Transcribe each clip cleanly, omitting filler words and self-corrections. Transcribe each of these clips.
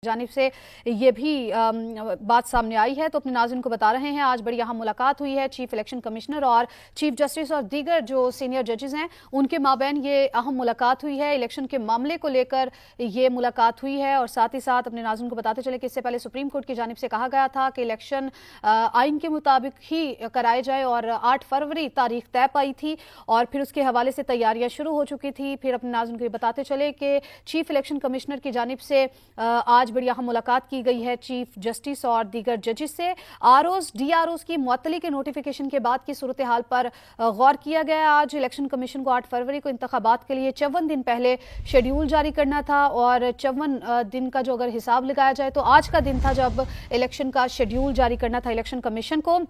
जानिब से ये भी बात सामने आई है, तो अपने नाज़रीन को बता रहे हैं आज बड़ी अहम मुलाकात हुई है चीफ इलेक्शन कमिश्नर और चीफ जस्टिस और दीगर जो सीनियर जजेस हैं उनके माबैन ये अहम मुलाकात हुई है। इलेक्शन के मामले को लेकर ये मुलाकात हुई है और साथ ही साथ अपने नाज़रीन को बताते चले कि इससे पहले सुप्रीम कोर्ट की जानिब से कहा गया था कि इलेक्शन आइन के मुताबिक ही कराए जाए और 8 फरवरी तारीख तय पाई थी और फिर उसके हवाले से तैयारियां शुरू हो चुकी थी। फिर अपने नाज़रीन को ये बताते चले कि चीफ इलेक्शन कमिश्नर की जानिब से आज बड़ी अहम मुलाकात की गई है चीफ जस्टिस और दीगर जजेस से। आरओज डीआरओज की मुअत्तली के नोटिफिकेशन के बाद की सूरत हाल पर गौर किया गया। आज इलेक्शन कमीशन को 8 फरवरी को इंतखाबात के लिए 54 दिन पहले शेड्यूल जारी करना था और 54 दिन का जो अगर हिसाब लगाया जाए तो आज का दिन था जब इलेक्शन का शेड्यूल जारी करना था इलेक्शन कमीशन को।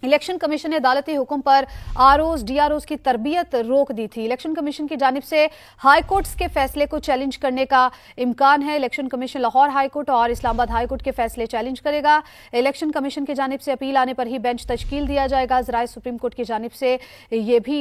इलेक्शन कमीशन ने अदालती हुक्म पर आरओज डीआरओज की तरबियत रोक दी थी। इलेक्शन कमीशन की जानिब से हाई कोर्ट्स के फैसले को चैलेंज करने का इम्कान है। Election commission Lahore high court और इस्लामाबाद हाई कोर्ट के फैसले चैलेंज करेगा। इलेक्शन कमीशन की जानिब से अपील आने पर ही बेंच तश्कील दिया जाएगा। ज़राए सुप्रीम कोर्ट की जानिब से ये भी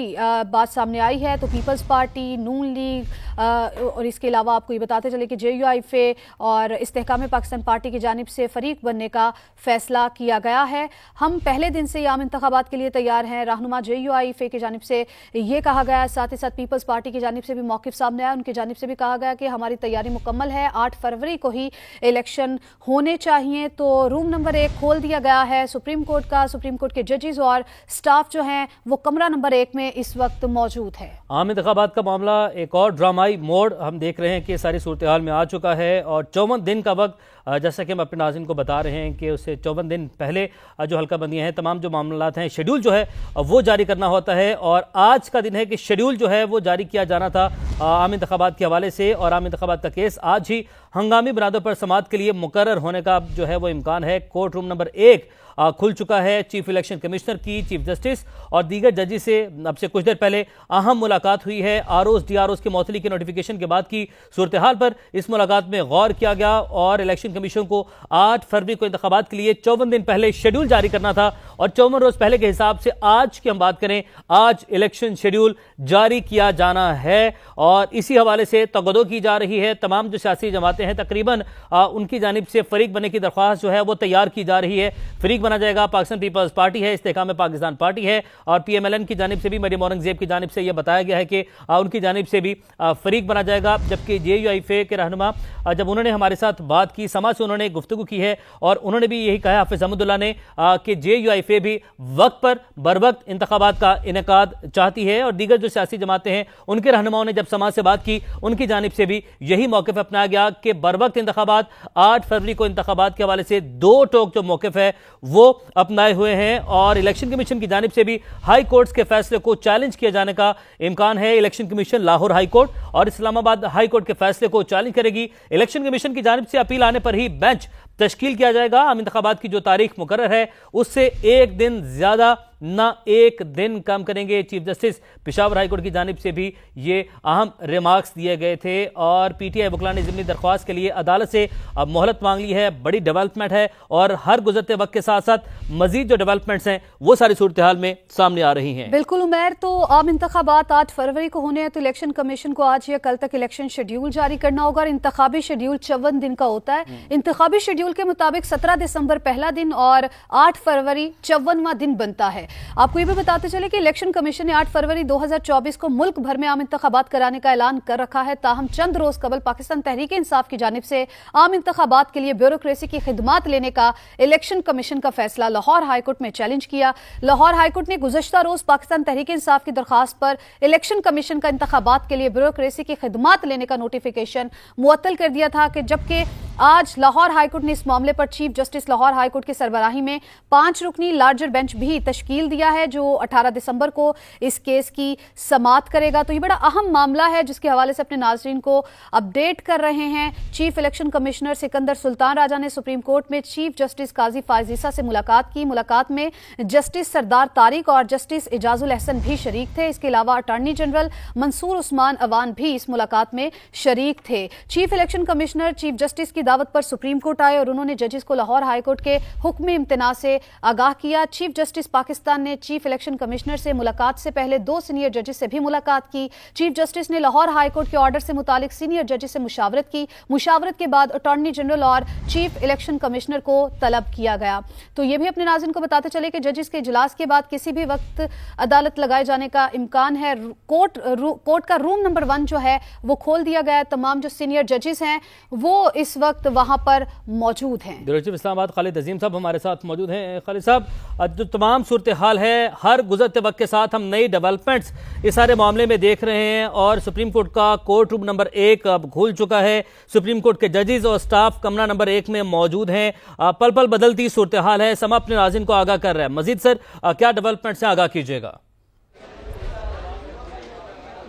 बात सामने आई है। तो पीपल्स पार्टी, नून लीग और इसके अलावा आपको ये बताते चले कि JUIFA और इस्तेहकाम पाकिस्तान पार्टी की जानिब से फरीक बनने का फैसला किया गया है। हम पहले दिन से आम इंतखाबात के लिए तैयार हैं, रहनुमा JUIFA की जानिब से ये कहा गया। साथ ही साथ पीपल्स पार्टी की जानिब से भी मौक़िफ़ सामने आया, उनकी जानिब से भी कहा गया कि हमारी तैयारी मुकम्मल है, 8 फरवरी को ही इलेक्शन होने चाहिए। तो रूम नंबर 1 खोल दिया गया है सुप्रीम कोर्ट का। सुप्रीम कोर्ट के जजेस और स्टाफ जो हैं वो कमरा नंबर 1 में इस वक्त मौजूद है। आम इंतखाबात का मामला एक और ड्रामाई मोड़ हम देख रहे हैं कि सारी सूरत हाल में आ चुका है और 54 दिन का वक्त, जैसा कि हम अपने नाज़रीन को बता रहे हैं कि उससे 54 दिन पहले जो हल्का बंदियाँ हैं, तमाम जो मामलात हैं, शेड्यूल जो है वो जारी करना होता है और आज का दिन है कि शेड्यूल जो है वो जारी किया जाना था आम इंतखाबात के हवाले से। और आम इंतखाबात का केस आज ही हंगामी बुनियादों पर समाअत के लिए मुकर्रर होने का जो है वो इम्कान है। कोर्ट रूम नंबर 1 खुल चुका है। चीफ इलेक्शन कमिश्नर की, चीफ जस्टिस और दीगर जजेस से अब से कुछ देर पहले अहम मुलाकात हुई है। आरओज डीआरओज के मुअत्तली के नोटिफिकेशन के बाद की सूरत हाल पर इस मुलाकात में गौर किया गया और इलेक्शन कमीशन को 8 फरवरी को इंतखाबात के लिए 54 दिन पहले शेड्यूल जारी करना था और 54 रोज पहले के हिसाब से आज की हम बात करें, आज इलेक्शन शेड्यूल जारी किया जाना है और इसी हवाले से तगदो की जा रही है। तमाम जो सियासी जमातें हैं तकरीबन उनकी जानिब से फरीक बनने की दरख्वास्त जो है वो तैयार की जा रही है। फरीक बना जाएगा, पाकिस्तान पीपल्स पार्टी है, इस्तेहकाम पाकिस्तान पार्टी है और PMLN की जानिब से भी, मरियम औरंगजेब की जानिब से यह बताया गया है कि उनकी जानिब से भी फरीक बना जाएगा। जबकि JUIFA के रहनुमा जब उन्होंने हमारे साथ बात की, समाज से उन्होंने गुफ्तगू की है और उन्होंने भी यही कहा, हाफिज अहमदुल्लाह ने, कि JUIFA भी वक्त पर बरवक्त इंतखाबात का इनेकाद चाहती है और दीगर जो सियासी जमातें हैं उनके रहनुमाओं ने जब समाज से बात की, उनकी जानिब से भी यही मौक़िफ़ अपनाया गया कि बरवक्त इंतखाबात, 8 फरवरी को इंतखाबात के हवाले से 2 टोक जो मौक़िफ़ है वो अपनाए हुए हैं और इलेक्शन कमीशन की जानिब से भी हाई कोर्ट्स के फैसले को चैलेंज किए जाने का इम्कान है। Election commission Lahore high court और इस्लामाबाद हाई कोर्ट के फैसले को चैलेंज करेगी। इलेक्शन कमीशन की जानिब से अपील आने पर ही बेंच तश्कील किया जाएगा। आम इंतखाबात की जो तारीख मुकर्रर है उससे एक दिन ज्यादा ना एक दिन कम करेंगे। Chief justice Peshawar high court की जानिब से भी ये अहम रिमार्क्स दिए गए थे और PTI वकला ने ज़िमनी दरख्वास्त के लिए अदालत से अब मोहलत मांग ली है। बड़ी डेवलपमेंट है और हर गुजरते वक्त के साथ साथ मजीद जो डेवलपमेंट्स हैं वो सारी सूरत हाल में सामने आ रही हैं। बिल्कुल उमैर, तो आम इंतखाबात 8 फरवरी को होने हैं तो इलेक्शन कमीशन को आज या कल तक इलेक्शन शेड्यूल जारी करना होगा और इंतखाबी शेड्यूल 54 दिन का होता है। इंतखाबी शेड्यूल के मुताबिक 17 दिसंबर पहला दिन और 8 फरवरी 54वां दिन बनता है। आपको ये भी बताते चले कि इलेक्शन कमीशन ने 8 फरवरी 2024 को मुल्क भर में आम इंतखाबात कराने का ऐलान कर रखा है। ताहम चंद रोज कबल पाकिस्तान तहरीक इंसाफ की जानिब से आम इंतखाबात के लिए ब्यूरोक्रेसी की खिदमात लेने का इलेक्शन कमीशन का फैसला लाहौर हाईकोर्ट में चैलेंज किया। लाहौर हाईकोर्ट ने गुज़श्ता रोज पाकिस्तान तहरीक इंसाफ की दरखास्त पर इलेक्शन कमीशन का इंतखाबात के लिए ब्यूरोक्रेसी की खिदमात लेने का नोटिफिकेशन मुअत्तल कर दिया था कि जबकि आज लाहौर हाईकोर्ट ने इस मामले पर चीफ जस्टिस लाहौर हाईकोर्ट की सरबराही में 5 रुकनी लार्जर बेंच भी तश्कील दिया है जो 18 दिसंबर को इस केस की समाअत करेगा। तो ये बड़ा अहम मामला है जिसके हवाले से अपने नाज़रीन को अपडेट कर रहे हैं। Chief election commissioner Sikandar Sultan Raja ने सुप्रीम कोर्ट में चीफ जस्टिस काजी फायज ईसा से मुलाकात की। मुलाकात में जस्टिस सरदार तारिक और जस्टिस एजाजुल अहसन भी शरीक थे। इसके अलावा अटॉर्नी जनरल मंसूर उस्मान अवान भी इस मुलाकात में शरीक थे। Chief election commissioner chief justice की की दावत पर सुप्रीम कोर्ट आए और उन्होंने जजेस को लाहौर हाईकोर्ट के हुक्म इम्तिना से आगाह किया। चीफ जस्टिस पाकिस्तान ने चीफ इलेक्शन कमिश्नर से मुलाकात से पहले 2 सीनियर जजेस से भी मुलाकात की। चीफ जस्टिस ने लाहौर हाईकोर्ट के ऑर्डर से मुतालिक सीनियर जजेस से मुशावरत की। मुशावरत के बाद अटॉर्नी जनरल और चीफ इलेक्शन कमिश्नर को तलब किया गया। तो ये भी अपने नाज़रीन को बताते चले कि जजेस के इजलास के बाद किसी भी वक्त अदालत लगाए जाने का इम्कान है। कोर्ट का रूम नंबर 1 जो है वो खोल दिया गया है। तमाम जो सीनियर जजेस हैं वो इस वक्त वहां पर मौजूद हैं। ब्यूरो चीफ इस्लामाबाद खालिद अजीम साहब हमारे साथ मौजूद हैं। खालिद साहब, जो तमाम सूरत हाल है, हर गुजरते वक्त के साथ हम नई डेवलपमेंट्स इस सारे मामले में देख रहे हैं और सुप्रीम कोर्ट का कोर्ट रूम नंबर 1 अब खुल चुका है। सुप्रीम कोर्ट के जजेस और स्टाफ कमरा नंबर 1 में मौजूद हैं। पल पल बदलती सूरत हाल है। समा अपने नाज़रीन को आगाह कर रहा है। मजीद सर क्या डेवलपमेंट्स हैं, आगाह कीजिएगा।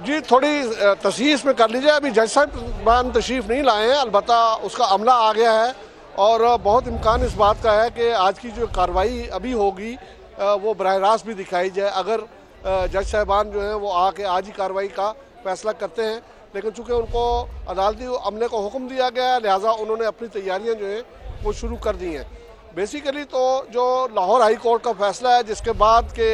जी, थोड़ी तसहीस में कर लीजिए। अभी जज साहब तशरीफ नहीं लाए हैं, अलबत्ता उसका अमला आ गया है और बहुत इम्कान इस बात का है कि आज की जो कार्रवाई अभी होगी वो बराह रास्त भी दिखाई जाए। अगर जज साहबान जो हैं वो आके आज ही कार्रवाई का फैसला करते हैं, लेकिन चूँकि उनको अदालती अमले को हुक्म दिया गया है, लिहाजा उन्होंने अपनी तैयारियाँ जो हैं वो शुरू कर दी हैं। बेसिकली तो जो लाहौर हाई कोर्ट का फैसला है, जिसके बाद के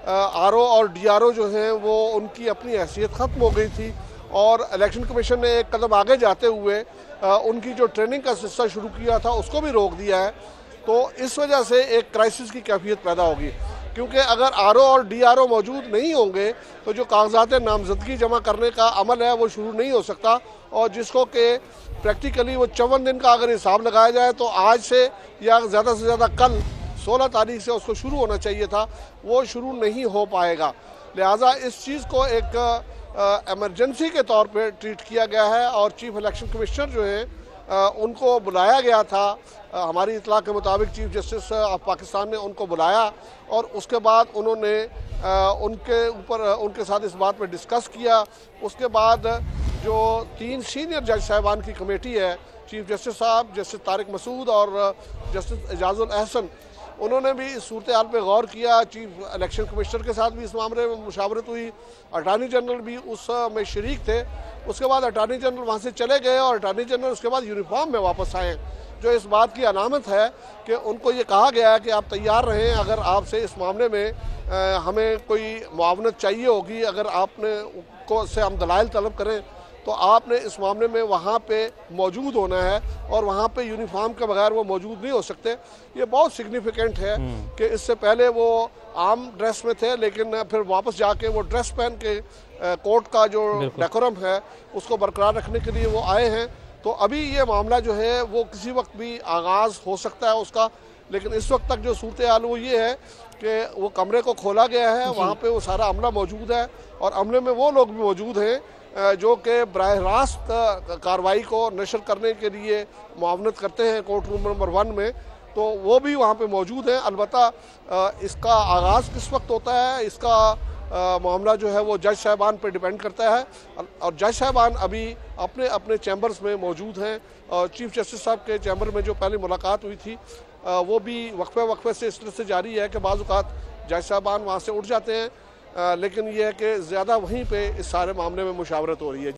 आरओ और डीआरओ जो हैं वो उनकी अपनी हैसियत ख़त्म हो गई थी और इलेक्शन कमीशन ने एक कदम आगे जाते हुए उनकी जो ट्रेनिंग का सिलसिला शुरू किया था उसको भी रोक दिया है। तो इस वजह से एक क्राइसिस की कैफियत पैदा होगी, क्योंकि अगर आरओ और डीआरओ मौजूद नहीं होंगे तो जो कागजात नामजदगी जमा करने का अमल है वो शुरू नहीं हो सकता, और जिसको कि प्रैक्टिकली वो 54 दिन का अगर हिसाब लगाया जाए तो आज से या ज़्यादा से ज़्यादा कल 16 तारीख से उसको शुरू होना चाहिए था, वो शुरू नहीं हो पाएगा। लिहाजा इस चीज़ को एक एमरजेंसी के तौर पे ट्रीट किया गया है और चीफ इलेक्शन कमिश्नर जो हैं उनको बुलाया गया था। हमारी इतला के मुताबिक चीफ जस्टिस ऑफ पाकिस्तान ने उनको बुलाया और उसके बाद उन्होंने उनके साथ इस बात पर डिस्कस किया। उसके बाद जो 3 सीनियर जज साहबान की कमेटी है, चीफ जस्टिस साहब, जस्टिस तारिक मसूद और जस्टिस एजाजुल अहसन, उन्होंने भी इस सूरत हाल पर गौर किया। चीफ इलेक्शन कमिश्नर के साथ भी इस मामले में मुशावरत हुई। अटार्नी जनरल भी उस में शरीक थे। उसके बाद अटार्नी जनरल वहाँ से चले गए और अटार्नी जनरल उसके बाद यूनिफॉर्म में वापस आए, जो इस बात की अलामत है कि उनको ये कहा गया है कि आप तैयार रहें, अगर आपसे इस मामले में हमें कोई मुआवनत चाहिए होगी, अगर आपने को से हम दलाइल तलब करें तो आपने इस मामले में वहाँ पे मौजूद होना है और वहाँ पे यूनिफॉर्म के बगैर वो मौजूद नहीं हो सकते। ये बहुत सिग्निफिकेंट है कि इससे पहले वो आम ड्रेस में थे, लेकिन फिर वापस जाके वो ड्रेस पहन के कोर्ट का जो डेकोरम है उसको बरकरार रखने के लिए वो आए हैं। तो अभी ये मामला जो है वो किसी वक्त भी आगाज़ हो सकता है उसका, लेकिन इस वक्त तक जो सूरत हाल वो ये है कि वो कमरे को खोला गया है, वहाँ पे वो सारा अमला मौजूद है और अमले में वो लोग भी मौजूद हैं जो कि बराह रास्त कार्रवाई को नशर करने के लिए मुआवनत करते हैं कोर्ट रूम नंबर 1 में, तो वो भी वहाँ पे मौजूद हैं। अलबत्ता इसका आगाज़ किस वक्त होता है, इसका मामला जो है वो जज साहबान पे डिपेंड करता है और जज साहबान अभी अपने अपने चैम्बर्स में मौजूद हैं। और चीफ जस्टिस साहब के चैम्बर में जो पहले मुलाकात हुई थी वो भी वक्फे से इस तरह से जारी है कि बाज़ औक़ात जज साहबान वहाँ से उठ जाते हैं, लेकिन यह है कि ज़्यादा वहीं पे इस सारे मामले में मुशावरत हो रही है।